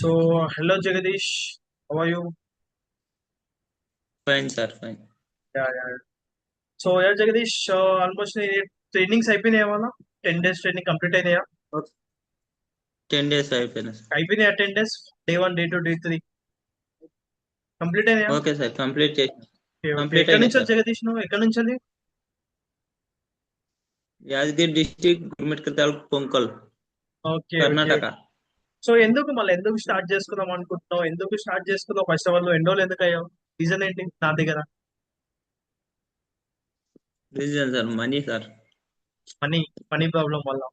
Hello Jagadish, how are you? Fine, sir. Fine. Yeah. Jagadish, almost trainings అయిపోయినాయి ఏమన్నా 10 days training complete అయినాయా? 10 days అయిపోయినా sir. అయిపోయినాయి 10 days day 1 day 2 day 3 complete అయినాయా? Okay sir. Complete చేసిన. Okay complete ఎక్కడి అయినాయి నుంచి సార్. జగదీష్ నువ్వు ఎక్కడి నుంచి అది? యాదగిరి డిస్టిక్ గుమ్మిట్కల్ తాలూకు పొంకల్, ఓకే. కర్ణాటక. సో ఎందుకు స్టార్ట్ చేసుకుందాం అనుకుంటున్నావు? ఎందుకు స్టార్ట్ చేసుకుందాం? ఫస్ట్ ఆఫ్ ఆల్ నువ్వు ఎన్నోళ్ళు ఎందుకు అయ్యావు? రీజన్ ఏంటి నా దగ్గర? Reason sir money sir. Money money problem వల్ల.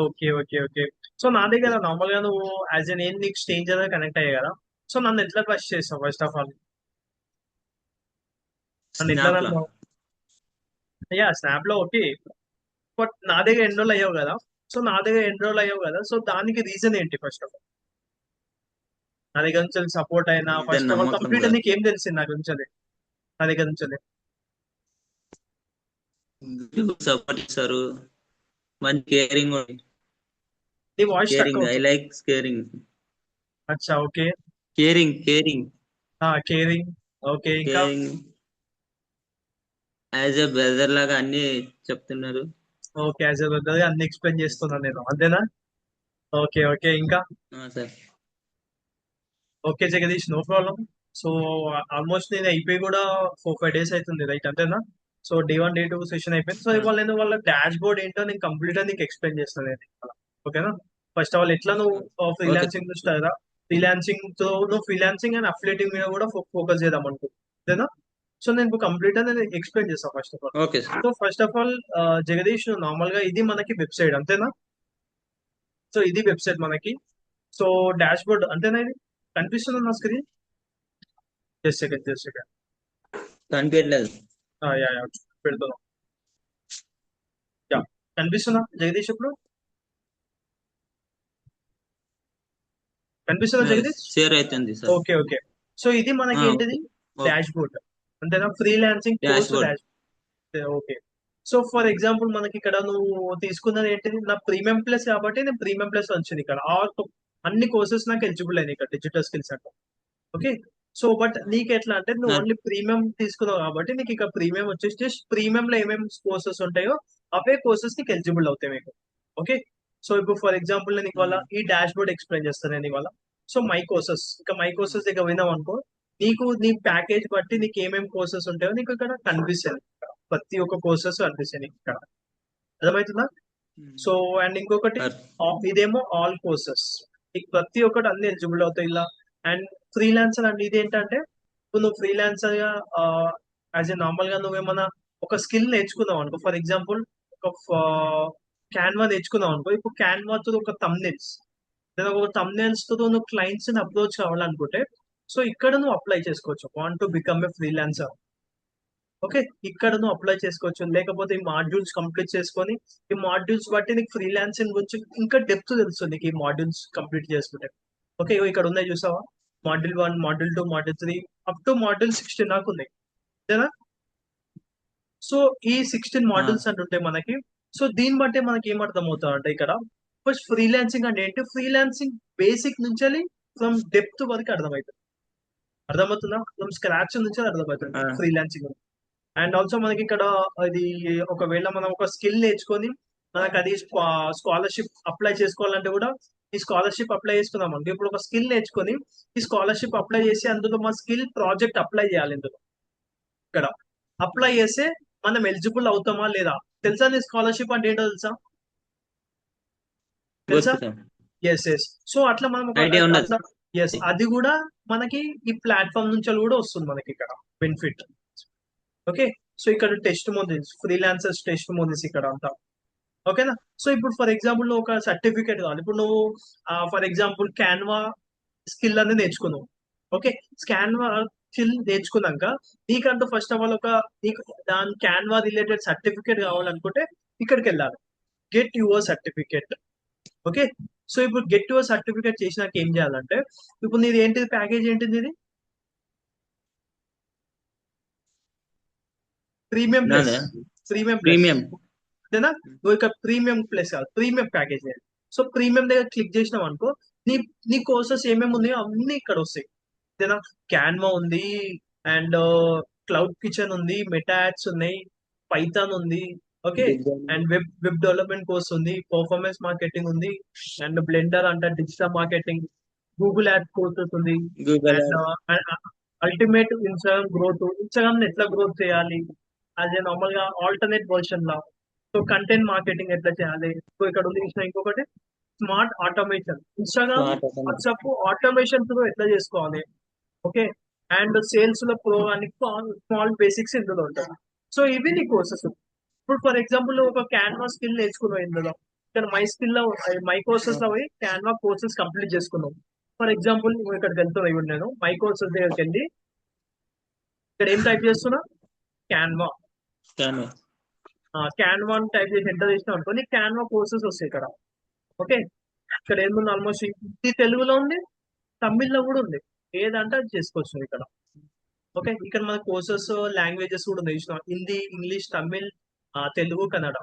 ఓకే. సో నా దగ్గర నార్మల్ గా నువ్వు యాజ్ ఎన్ ఏం నీకు స్ట్రేంజర్ కనెక్ట్ అయ్యా కదా. సో నన్ను ఎట్లా ట్రస్ట్ చేస్తావు ఫస్ట్ ఆఫ్ ఆల్? నన్ను ఎట్లా స్నాప్ లా. నమ్మావు? అయ్యా స్నాప్ లో ఓకే. బట్ నా దగ్గర ఎన్రోల్ అయ్యావు కదా. సో నా దగ్గర ఎన్రోల్ అయ్యావు కదా. సో దానికి రీజన్ ఏంటి ఫస్ట్ ఆఫ్ ఆల్? నా దగ్గర నుంచి సపోర్ట్ అయినా రీజన్ ఫస్ట్ ఆఫ్ ఆల్ నమ్మకం కంప్లీట్ సార్. నీకు ఏం తెలిసింది నా గురించి? అది నా దగ్గర నుంచి సపోర్ట్ ఇస్తారు. మంచి కేరింగ్. నీ వాయిస్ స్ట్రక్ కేరింగ్ ఐ అవుతుంది. Like caring. అచ్చా ఓకే. Caring caring. ఓకే ఇంకా. కేరింగ్. యాజ్ ఎ బ్రదర్ లాగా అన్ని చెప్తున్నారు. ఓకే యాజ్ అన్ని ఎక్స్ప్లెయిన్ చేస్తున్నాను నేను అంతేనా? ఓకే ఇంకా. Sir. Okay Jagadish, no problem. So almost నేను అయిపోయి కూడా 4-5 days అవుతుంది రైట్ అంతేనా? సో డే 1 డే 2 సెషన్ అయిపోయింది. సో ఇవాళ నేను వాళ్ళ డాష్ బోర్డ్ ఏంటో నేను కంప్లీట్ గా నీకు ఎక్స్ప్లెయిన్ చేస్తాను నేను ఇవాళ. ఓకేనా? ఫస్ట్ ఆఫ్ ఆల్ ఎట్లా నువ్వు ఓకే ఫ్రీలాన్సింగ్ చూస్తారా? ఫ్రీలాన్సింగ్ తో నువ్వు ఫ్రీలాన్సింగ్ అండ్ అఫిలియేటింగ్ మీద కూడా ఫోకస్ చేద్దాం అనుకుంటున్నా. సో నేను ఇప్పుడు కంప్లీట్ గా నేను ఎక్స్ప్లెయిన్ చేస్తాను first of all. Okay sir. So first of all Jagadish, normal గా ఇది మనకి వెబ్సైట్ అంతేనా? సో ఇది వెబ్సైట్ మనకి. సో డాష్ బోర్డ్ అంతేనా? ఇది కనిపిస్తుంది నా స్క్రీన్. Just second. కనిపించలేదు. యా పెడుతున్నాం. యా కనిపిస్తుందా జగదీష్ ఇప్పుడు? కనిపిస్తుందా జగదీష్? షేర్ అవుతుంది సార్. ఓకే. సో ఇది మనకి ఓకే. ఏంటిది? ఓకే. డాష్ బోర్డ్ అంతేనా? Freelancing dash course board. Dash. Okay. So for example మనకి ఇక్కడ నువ్వు తీసుకున్నది ఏంటిది? నా ప్రీమియం ప్లస్ కాబట్టి నేను ప్రీమియం ప్లస్ వచ్చింది ఇక్కడ. అన్ని కోర్సెస్ నాకు ఎలిజిబుల్ అయినాయి ఇక్కడ డిజిటల్ స్కిల్స్ అంటే. ఓకే. సో బట్ నీకు ఎట్లా అంటే నువ్వు ఓన్లీ ప్రీమియం తీసుకున్నావు కాబట్టి నీకు ఇక ప్రీమియం వచ్చేసి జస్ట్ ప్రీమియం లో ఏమేమి కోర్సెస్ ఉంటాయో అవే కోర్సెస్ నీకు ఎలిజిబుల్ అవుతాయి మీకు. ఓకే. సో ఇప్పుడు ఫర్ ఎగ్జాంపుల్ నేను ఇవాళ ఈ డాష్ బోర్డ్ ఎక్స్ప్లెయిన్ చేస్తాను నేను ఇవాళ. సో మై కోర్సెస్ దగ్గర విన్నాం అనుకో, నీకు నీ ప్యాకేజ్ బట్టి నీకు ఏమేమి కోర్సెస్ ఉంటాయో నీకు ఇక్కడ కనిపిస్తాయి. ప్రతి ఒక్క కోర్సెస్ కనిపిస్తాయి నీకు ఇక్కడ. అర్థమవుతుందా? సో అండ్ ఇంకొకటి ఇదేమో ఆల్ కోర్సెస్. నీకు ప్రతి ఒక్కటి అన్ని ఎలిజిబుల్ అవుతాయి ఇలా. అండ్ ఫ్రీలాన్సర్ అండి ఇది ఏంటంటే ఇప్పుడు నువ్వు ఫ్రీలాన్సర్ గా యాజ్ ఎ నార్మల్ గా నువ్వేమన్నా ఒక స్కిల్ నేర్చుకున్నావు అనుకో. ఫర్ ఎగ్జాంపుల్ ఒక క్యాన్వా నేర్చుకున్నావు అనుకో. ఇప్పుడు క్యాన్వా తో ఒక thumbnails లేదా ఒక thumbnails తో నువ్వు క్లయింట్స్ ని అప్రోచ్ కావాలనుకుంటే సో ఇక్కడ నువ్వు అప్లై చేసుకోవచ్చు. Want to become a freelancer. Okay. ఇక్కడ నువ్వు అప్లై చేసుకోవచ్చు. లేకపోతే ఈ మాడ్యూల్స్ కంప్లీట్ చేసుకొని ఈ మాడ్యూల్స్ బట్టి నీకు ఫ్రీలాన్సింగ్ గురించి ఇంకా డెప్త్ తెలుస్తుంది నీకు ఈ మాడ్యూల్స్ కంప్లీట్ చేసుకుంటే. ఓకే ఇక్కడ ఉన్నాయి చూసావా? Module 1, module 2, module 3 up to module 16 దాకా ఉన్నాయి. అంతేనా? సో ఈ 16 మాడ్యూల్స్ అంటుంటాయి మనకి. సో దీన్ని బట్టి మనకి ఏం అర్థం అవుతుంది అంటే ఇక్కడ ఫస్ట్ ఫ్రీలాన్సింగ్ అంటే ఏంటి? ఫ్రీలాన్సింగ్ బేసిక్ నుంచి ఫ్రమ్ డెప్త్ వరకు అర్థమవుతుందా? ఫ్రమ్ స్క్రాచ్ నుంచి అర్థమవుతుంది ఫ్రీలాన్సింగ్. అండ్ ఆల్సో మనకి ఇక్కడ అది ఒకవేళ మనం ఒక స్కిల్ నేర్చుకొని మనకు అది స్కాలర్షిప్ అప్లై చేసుకోవాలంటే కూడా ఈ స్కాలర్షిప్ అప్లై చేసుకుందాం అంటే ఇప్పుడు ఒక స్కిల్ నేర్చుకొని ఈ స్కాలర్షిప్ అప్లై చేసి అందులో మా స్కిల్ ప్రాజెక్ట్ అప్లై చేయాలి. ఇందులో ఇక్కడ అప్లై చేస్తే మనం ఎలిజిబుల్ అవుతామా లేదా? తెలుసా నీ స్కాలర్షిప్ అంటే ఏంటో తెలుసా? తెలుసా? ఎస్. సో అట్లా మనం ఐడియా ఉన్నది. అట్లా అది కూడా మనకి ఈ ప్లాట్ఫామ్ నుంచి కూడా వస్తుంది మనకి ఇక్కడ బెనిఫిట్. ఓకే. సో ఇక్కడ test models, freelancers test models ఇక్కడ అంతా. ఓకేనా? సో ఇప్పుడు ఫర్ ఎగ్జాంపుల్ నువ్వు ఒక సర్టిఫికేట్ కావాలి. ఇప్పుడు నువ్వు ఫర్ ఎగ్జాంపుల్ క్యాన్వా స్కిల్ అనేది నేర్చుకున్నావు. ఓకే. క్యాన్వా స్కిల్ నేర్చుకున్నాక నీకంటూ ఫస్ట్ ఆఫ్ ఆల్ నీకు దాని క్యాన్వా రిలేటెడ్ సర్టిఫికేట్ కావాలనుకుంటే ఇక్కడికి వెళ్ళాలి. Get your certificate. Okay. So ఇప్పుడు గెట్ యువర్ సర్టిఫికేట్ చేసినాక ఏం చేయాలంటే ఇప్పుడు నీది ఏంటిది? ప్యాకేజ్ ఏంటిది? ఇది premium plus. Premium plus premium. అంతేనా? నువ్వు ఇక ప్రీమియం ప్లస్ కాదు, ప్రీమియం ప్యాకేజ్. సో ప్రీమియం దగ్గర క్లిక్ చేసినావు అనుకో, నీ నీ కోర్సెస్ ఏమేమి ఉన్నాయో అన్ని ఇక్కడ వస్తాయి. ఏదైనా క్యాన్వా ఉంది, అండ్ క్లౌడ్ కిచెన్ ఉంది, మెటా యాడ్స్ ఉన్నాయి, పైథాన్ ఉంది. Okay. Design and web development course ఉంది, పర్ఫార్మెన్స్ మార్కెటింగ్ ఉంది, అండ్ బ్లెండర్ అంటే digital marketing, Google ad courses ఉంది, Google and ultimate Instagram growth, Instagram ఎట్లా గ్రోత్ చేయాలి అదే నార్మల్ గా ఆల్టర్నేట్ వర్షన్ లా. సో కంటెంట్ మార్కెటింగ్ ఎట్లా చేయాలి. సో ఇక్కడ ఉంది ఇంకొకటి smart automation, Instagram smart WhatsApp automation తో ఎట్లా చేసుకోవాలి. ఓకే. అండ్ సేల్స్ లో ప్రో అని స్మాల్ బేసిక్స్ ఇందులో ఉంటాయి. సో ఇవి నీ కోర్సెస్. ఇప్పుడు ఫర్ ఎగ్జాంపుల్ ఒక క్యాన్వా స్కిల్ నేర్చుకున్నావు ఇందులో, ఇక్కడ మై స్కిల్ లో మై కోర్సెస్ లో పోయి క్యాన్వా కోర్సెస్ కంప్లీట్ చేసుకున్నావు. ఫర్ ఎగ్జాంపుల్ నువ్వు ఇక్కడికి వెళ్తున్నా, ఇప్పుడు నేను మై కోర్సెస్ దగ్గరికి వెళ్ళి ఇక్కడ ఏం టైప్ చేస్తున్నా, క్యాన్వా. స్కాన్. క్యాన్వా అని టైప్ చేసి ఎంటర్ చేసినావు అనుకో నీకు క్యాన్వా కోర్సెస్ వస్తాయి ఇక్కడ. ఓకే. ఇక్కడ ఏముంది ఆల్మోస్ట్ ఇది తెలుగులో ఉంది, తమిళ్లో కూడా ఉంది, ఏదంటే అది చేసుకోవచ్చు నువ్వు ఇక్కడ. ఓకే. ఇక్కడ మన కోర్సెస్ లాంగ్వేజెస్ కూడా ఉన్నాయి చూసినావా? హిందీ, ఇంగ్లీష్, తమిళ్, తెలుగు, కన్నడ,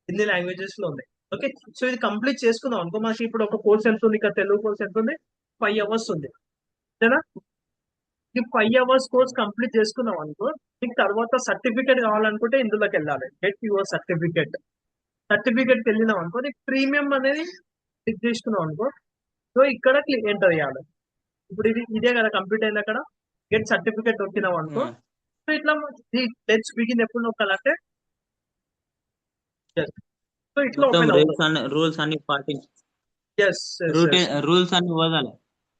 ఇన్ని లాంగ్వేజెస్ లో ఉన్నాయి. ఓకే. సో ఇది కంప్లీట్ చేసుకుందాం అనుకో మనకి ఇప్పుడు ఒక కోర్స్ ఎంత ఉంది, ఇక్కడ తెలుగు కోర్స్ ఎంత ఉంది, 5 hours ఉంది. అంతేనా? ఈ 5 hours కోర్స్ కంప్లీట్ చేసుకున్నాం అనుకో నీకు తర్వాత సర్టిఫికేట్ కావాలనుకుంటే ఇందులోకి వెళ్ళాలి, గెట్ యువర్ సర్టిఫికేట్. సర్టిఫికేట్కి వెళ్ళినాం అనుకో నీకు ప్రీమియం అనేది క్లిక్ చేసుకున్నాం అనుకో, సో ఇక్కడ ఎంటర్ చేయాలి. ఇప్పుడు ఇదే కదా కంప్లీట్ అయింది అక్కడ, గెట్ సర్టిఫికేట్ నొక్కినాం అనుకో. సో ఇట్లా లెట్స్ బిగిన్ ఎప్పుడు నొక్కాలంటే yes. సో ఇట్లా మొత్తం ఓపెన్ అవుతుంది. రూల్స్ అన్ని పాటించి ఎస్ రూల్స్ అన్ని వదలాలి.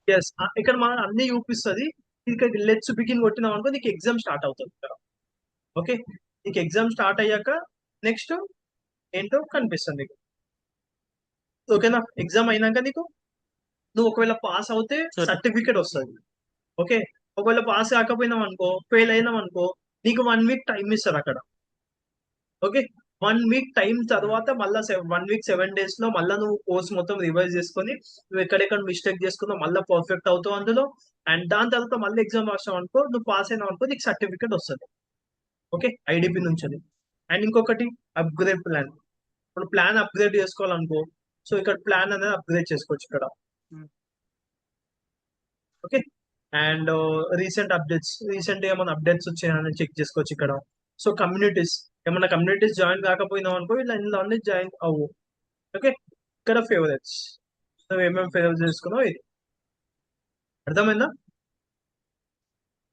ఎస్. ఇక్కడ మనం అన్ని చూపిస్తుంది. ఇక్కడ లెట్స్ బిగిన్ కొట్టినాం అనుకో నీకు ఎగ్జామ్ స్టార్ట్ అవుతుంది ఇక్కడ. ఓకే. నీకు ఎగ్జామ్ స్టార్ట్ అయ్యాక నెక్స్ట్ ఏంటో కనిపిస్తుంది నీకు. ఓకేనా? ఎగ్జామ్ అయినాక నీకు నువ్వు ఒకవేళ పాస్ అవుతే సరే. సర్టిఫికేట్ వస్తుంది. ఓకే. ఒకవేళ పాస్ కాకపోయినాం అనుకో, ఫెయిల్ అయినాం అనుకో, నీకు 1 week టైం ఇస్తారు అక్కడ. ఓకే. 1 week టైం తర్వాత మళ్ళీ 1 week 7 days లో మళ్ళీ నువ్వు కోర్స్ మొత్తం రివైజ్ చేసుకొని నువ్వు ఎక్కడెక్కడ మిస్టేక్ చేసుకున్నావు మళ్ళీ పర్ఫెక్ట్ అవుతావు అందులో. అండ్ దాని తర్వాత మళ్ళీ ఎగ్జామ్ రాసావు అనుకో, నువ్వు పాస్ అయినావు అనుకో నీకు సర్టిఫికేట్ వస్తుంది. ఓకే. ఐడిపి నుంచి. అండ్ ఇంకొకటి అప్గ్రేడ్ ప్లాన్. ఇప్పుడు ప్లాన్ అప్గ్రేడ్ చేసుకోవాలనుకో, సో ఇక్కడ ప్లాన్ అనేది అప్గ్రేడ్ చేసుకోవచ్చు ఇక్కడ. ఓకే. అండ్ రీసెంట్ ఏమైనా అప్డేట్స్ వచ్చాయని చెక్ చేసుకోవచ్చు ఇక్కడ. సో కమ్యూనిటీస్, ఏమైనా కమ్యూనిటీస్ జాయిన్ కాకపోయినావు అనుకో ఇలా ఇందులో అన్ని జాయిన్ అవ్వు. ఓకే. ఇక్కడ ఫేవరెట్స్, నువ్వు ఏమేమి ఫేవరెట్స్ చేసుకున్నావు ఇది అర్థమైందా?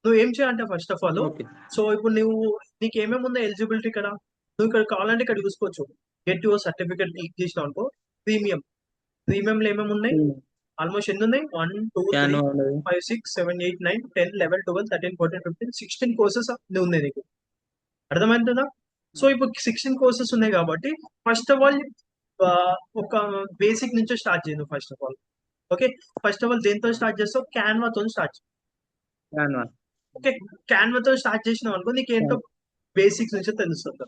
నువ్వు ఏం చేయాలంటే first of all, okay. So ఇప్పుడు నీకు ఏమేమి ఉందో ఎలిజిబిలిటీ ఇక్కడ, నువ్వు ఇక్కడ కావాలంటే ఇక్కడ చూసుకోవచ్చు. గెట్ యువర్ సర్టిఫికేట్ క్లిక్ చేసినావు అనుకో, ప్రీమియం లో ఏమేమి ఉన్నాయి ఆల్మోస్ట్ ఎన్ని ఉన్నాయి, 1 2 3 క్యాన్వా ఉన్నది. 5 6 7 8 9 10 11 12 13 14 15 16 కోర్సెస్ ఉన్నాయి నీకు. అర్థమవుతుందా? సో ఇప్పుడు 16 కోర్సెస్ ఉన్నాయి కాబట్టి ఫస్ట్ ఆఫ్ ఆల్ ఒక బేసిక్ నుంచి స్టార్ట్ చేయను first of all. Okay. First of all దేంతో స్టార్ట్ చేస్తావు, క్యాన్వాతో స్టార్ట్ చేయి. క్యాన్వా. ఓకే. క్యాన్వాతో స్టార్ట్ చేసినావు అనుకో నీకు ఏంటో బేసిక్స్ నుంచి తెలుస్తుంది.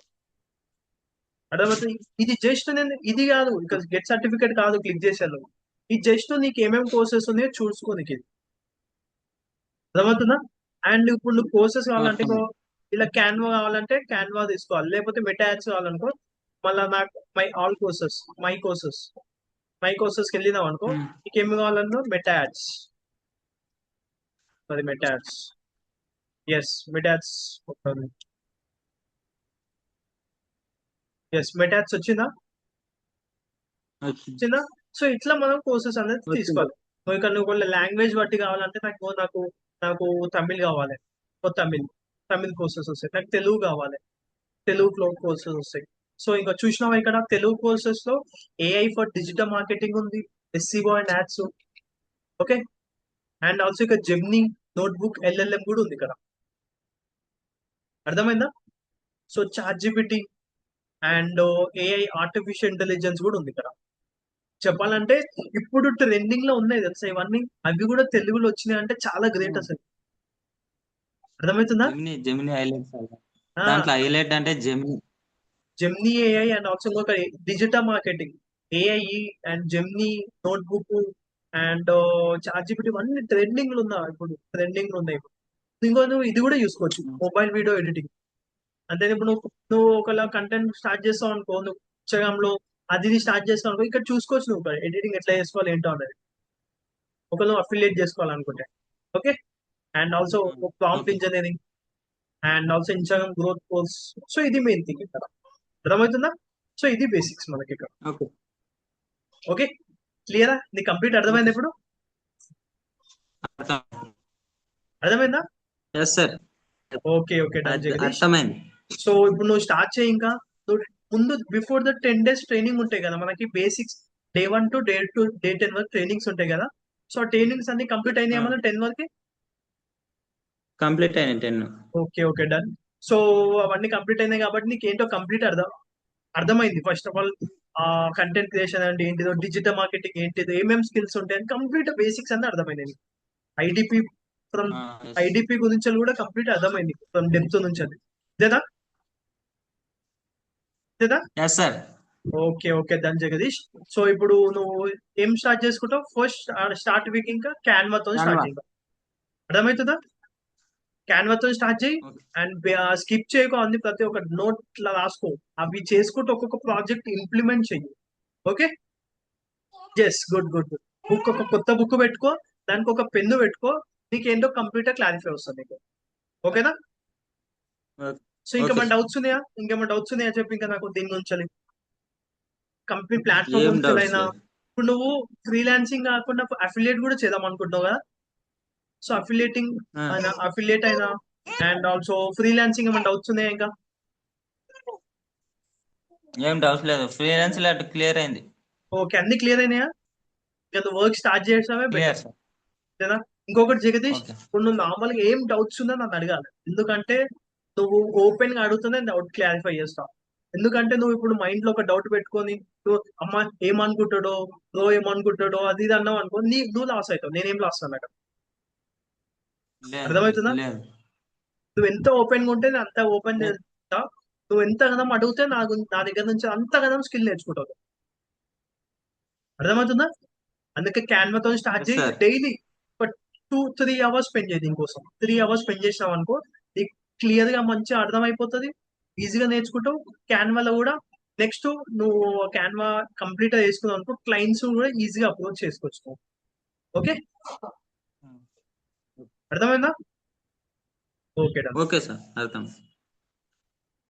అర్థమవుతుంది? ఇది జస్ట్ నేను ఇది కాదు, ఇంకా గెట్ సర్టిఫికేట్ కాదు క్లిక్ చేశాను, ఇది జస్ట్ నీకు ఏమేమి కోర్సెస్ ఉన్నాయో చూసుకోనికి ఇది. అర్థమవుతుందా? అండ్ ఇప్పుడు నువ్వు కోర్సెస్ కావాలంటే ఇలా క్యాన్వా కావాలంటే క్యాన్వా తీసుకోవాలి, లేకపోతే మెటా యాడ్స్ కావాలనుకో మళ్ళీ నాకు మై కోర్సెస్కి వెళ్ళినావు అనుకో నీకు ఏమి కావాలన్నా మెటా యాడ్స్, అది Meta ads. Yes Meta ads. Yes Meta ads వచ్చిందా? వచ్చిందా? సో ఇట్లా మనం కోర్సెస్ అనేది తీసుకోవాలి. నువ్వు లాంగ్వేజ్ బట్టి కావాలంటే నాకు నాకు తమిళ్ కావాలి, తమిళ్ కోర్సెస్ వస్తాయి. నాకు తెలుగు కావాలి, తెలుగులో కోర్సెస్ వస్తాయి. సో ఇంకా చూసినావా ఇక్కడ తెలుగు కోర్సెస్ లో ఏఐ ఫర్ డిజిటల్ మార్కెటింగ్ ఉంది, SCO and ads. Okay. And also ఇక్కడ జెమినీ నోట్బుక్ ఎల్ఎల్ఎం కూడా ఉంది ఇక్కడ. అర్థమైందా? So ChatGPT and AI artificial intelligence కూడా ఉంది ఇక్కడ. చెప్పాలంటే ఇప్పుడు ట్రెండింగ్ లో ఉన్నాయి తెలుసా ఇవన్నీ, అవి కూడా తెలుగులో వచ్చినాయి అంటే చాలా గ్రేట్ అసలు. అర్థమవుతుందా? Gemini highlights. దాంట్లో హైలైట్ అంటే జెమినీ ఏఐ అండ్ ఆల్సో ఇంకొక digital marketing AI and Gemini notebook and ChatGPT ఇవన్నీ ట్రెండింగ్ లో ఉన్నాయి ఇప్పుడు. ఇంకో నువ్వు ఇది కూడా చూసుకోవచ్చు, మొబైల్ వీడియో ఎడిటింగ్. అంటే ఇప్పుడు నువ్వు ఒకలా కంటెంట్ స్టార్ట్ చేస్తావు అనుకో, నువ్వు ఇన్స్టాగ్రామ్ లో అది స్టార్ట్ చేస్తావు అనుకో, ఇక్కడ చూసుకోవచ్చు నువ్వు ఎడిటింగ్ ఎట్లా చేసుకోవాలి ఏంటో అనేది. ఒకళ్ళు అఫిలియేట్ చేసుకోవాలనుకుంటే. Okay. And also prompt okay engineering and also Instagram growth course. So ఇది మెయిన్ థింగ్ ఇక్కడ. అర్థమవుతుందా? సో ఇది బేసిక్స్ మనకి ఇక్కడ. ఓకే ఓకే, క్లియరా? నీ కంప్లీట్ అర్థమైంది ఓకే ఇప్పుడు? అర్థం. అర్థమైందా? Yes sir, okay okay, done Jagadish. అర్థమైంది. సో ఇప్పుడు నువ్వు స్టార్ట్ చేయి. ఇంకా నువ్వు ముందు బిఫోర్ ద 10 days ట్రైనింగ్ ఉంటాయి కదా మనకి, బేసిక్స్ డే 1 to డే 10 వరకు ట్రైనింగ్స్ ఉంటాయి కదా. సో ఆ ట్రైనింగ్స్ అన్ని కంప్లీట్ అయినాయి మన 10 వరకు. కంప్లీట్ అయిన 10. Okay okay, done. సో అవన్నీ కంప్లీట్ అయినాయి కాబట్టి నీకు ఏంటో కంప్లీట్ అర్థమైంది. First of all content creation అంటే ఏంటిదో, డిజిటల్ మార్కెటింగ్ ఏంటిదో, ఏమేమి స్కిల్స్ ఉంటాయని కంప్లీట్ బేసిక్స్ అన్ని అర్థమైనాయి. ఐడిపి ఫ్రమ్ ఐడిపి గురించి కూడా కంప్లీట్ అర్థమైంది ఫ్రమ్ డెప్త్ నుంచి. అది ఇదేనా? ఇదేనా? Yes sir. Okay okay, done Jagadish. So ఇప్పుడు నువ్వు ఏం స్టార్ట్ చేసుకుంటావు? ఫస్ట్ స్టార్ట్ వీక్ ఇంకా క్యాన్వాతో స్టార్ట్ చేయి. అర్థమవుతుందా? క్యాన్వాతో స్టార్ట్ చేయి. ఓకే అండ్ స్కిప్ చేయకు, అన్ని ప్రతి ఒక్క నోట్ లా రాసుకో. అవి చేసుకుంటూ ఒక్కొక్క ప్రాజెక్ట్ ఇంప్లిమెంట్ చెయ్యి. Okay. Yes, good good good. ఒక కొత్త బుక్ పెట్టుకో, దానికి ఒక పెన్ను పెట్టుకో. నీకేంటో కంప్యూటర్ క్లారిఫై వస్తుంది నీకు. ఓకేనా? సో ఓకే ఇంకేమైనా సార్. డౌట్స్ ఉన్నాయా? ఇంకేమైనా డౌట్స్ ఉన్నాయా చెప్పి ఇంకా నాకు దీని గురించి. కంపెనీ ప్లాట్ఫామ్ ఏం గురించి డౌట్స్ అయినా. లేదు. ఇప్పుడు నువ్వు ఫ్రీలాన్సింగ్ కాకుండా అఫిలియేట్ కూడా చేద్దాం అనుకుంటున్నావు కదా. సో అఫిలియేట్ అయినా అండ్ ఆల్సో ఫ్రీలాన్సింగ్ ఏమైనా డౌట్స్ ఉన్నాయా ఇంకా? ఏం డౌట్స్ లేదు, ఫ్రీలాన్స్ అటు క్లియర్ అయింది. ఓకే, అన్ని క్లియర్ అయినాయా? ఇంకా నువ్వు వర్క్ స్టార్ట్ చేసావే క్లియర్ బెటర్. సార్. ఓకేనా? ఇంకొకటి జగదీష్, ఓకే ఇప్పుడు నువ్వు నార్మల్గా ఏం డౌట్స్ ఉన్నా నన్ను అడగాలి. ఎందుకంటే నువ్వు ఓపెన్ గా అడుగుతూనే డౌట్ క్లారిఫై చేస్తావు. ఎందుకంటే నువ్వు ఇప్పుడు మైండ్ లో ఒక డౌట్ పెట్టుకొని నువ్వు అమ్మ ఏమనుకుంటాడో, బ్రో ఏమనుకుంటాడో, అది ఇది అన్నావు అనుకో, నువ్వు లాస్ అవుతావు. నేనేం లాస్ అన్నట్టు. లేదు అర్థమవుతుందా? లేదు. నువ్వు ఎంత ఓపెన్ గా ఉంటే నేను అంత ఓపెన్ చేస్తా. నువ్వు ఎంత గనం అడిగితే నా దగ్గర నుంచి అంత గనం స్కిల్ నేర్చుకుంటావు. అర్థమవుతుందా? అందుకే క్యాన్వాతో స్టార్ట్ ఎస్ చేయి. సార్. డైలీ ఒక 2-3 hours స్పెండ్ చేయి దీనికోసం. 3 hours స్పెండ్ చేసినావు అనుకో, నీకు క్లియర్ గా మంచిగా అర్థమైపోతుంది. ఈజీగా నేర్చుకుంటావు. క్యాన్వాలో కూడా నెక్స్ట్ నువ్వు క్యాన్వా కంప్లీట్ గా చేసుకున్నావు అనుకో, క్లయింట్స్ కూడా ఈజీగా అప్రోచ్ చేసుకోవచ్చు. ఓకే, అర్థమైందా? Okay, done. ఓకే సార్, అర్థం.